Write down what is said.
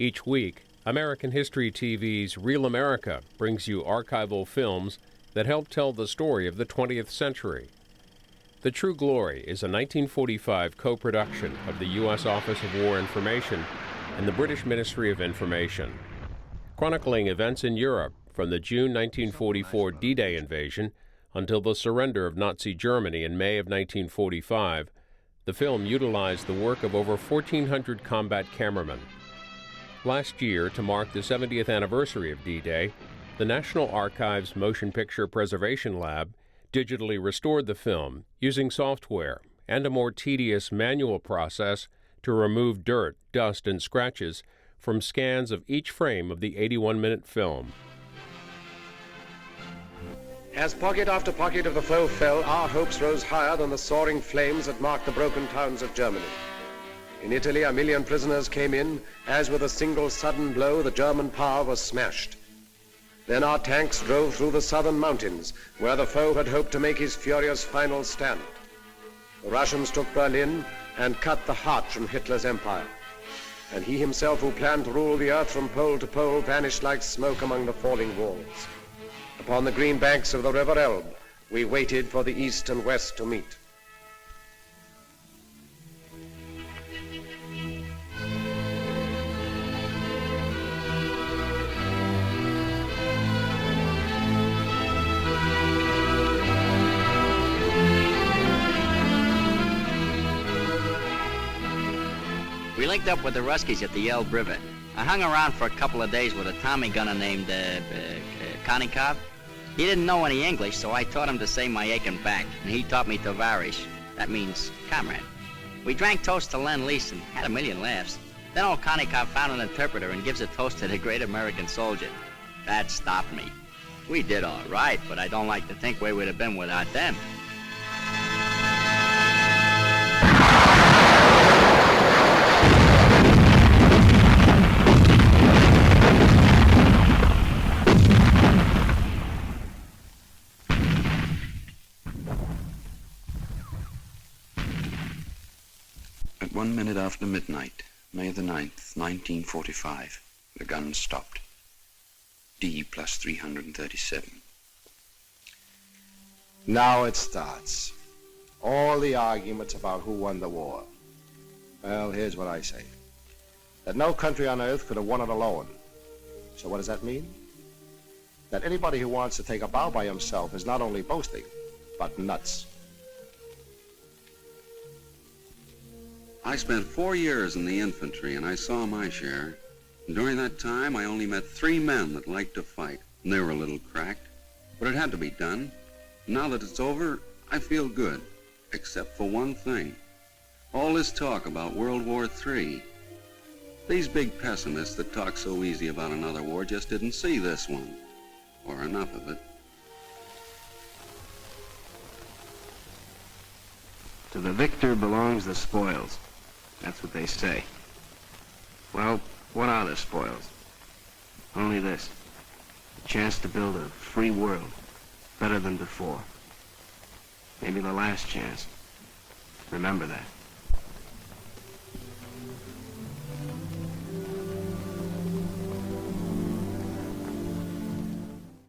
Each week, American History TV's Real America brings you archival films that help tell the story of the 20th century. The True Glory is a 1945 co-production of the U.S. Office of War Information and the British Ministry of Information, chronicling events in Europe from the June 1944 D-Day invasion until the surrender of Nazi Germany in May of 1945. The film utilized the work of over 1,400 combat cameramen. Last year, to mark the 70th anniversary of D-Day, the National Archives Motion Picture Preservation Lab digitally restored the film using software and a more tedious manual process to remove dirt, dust, and scratches from scans of each frame of the 81-minute film. As pocket after pocket of the foe fell, our hopes rose higher than the soaring flames that marked the broken towns of Germany. In Italy, 1 million prisoners came in, as with a single sudden blow, the German power was smashed. Then our tanks drove through the southern mountains, where the foe had hoped to make his furious final stand. The Russians took Berlin and cut the heart from Hitler's empire. And he himself, who planned to rule the earth from pole to pole, vanished like smoke among the falling walls. Upon the green banks of the River Elbe, we waited for the East and West to meet. We linked up with the Ruskies at the Elbe River. I hung around for a couple of days with a Tommy gunner named Konikov. He didn't know any English, so I taught him to say my aching back, and he taught me Tovarish. That means comrade. We drank toast to Lend-Lease and had a million laughs. Then old Konikov found an interpreter and gives a toast to the great American soldier. That stopped me. We did all right, but I don't like to think where we'd have been without them. At 1 minute after midnight, May the 9th, 1945, the guns stopped. D plus 337. Now it starts. All the arguments about who won the war. Well, here's what I say. That no country on earth could have won it alone. So what does that mean? That anybody who wants to take a bow by himself is not only boasting, but nuts. I spent 4 years in the infantry, and I saw my share. And during that time, I only met 3 men that liked to fight, and they were a little cracked. But it had to be done. Now that it's over, I feel good, except for one thing. All this talk about World War III. These big pessimists that talk so easy about another war just didn't see this one, or enough of it. To the victor belongs the spoils. That's what they say. Well, what are the spoils? Only this. A chance to build a free world, better than before. Maybe the last chance. Remember that.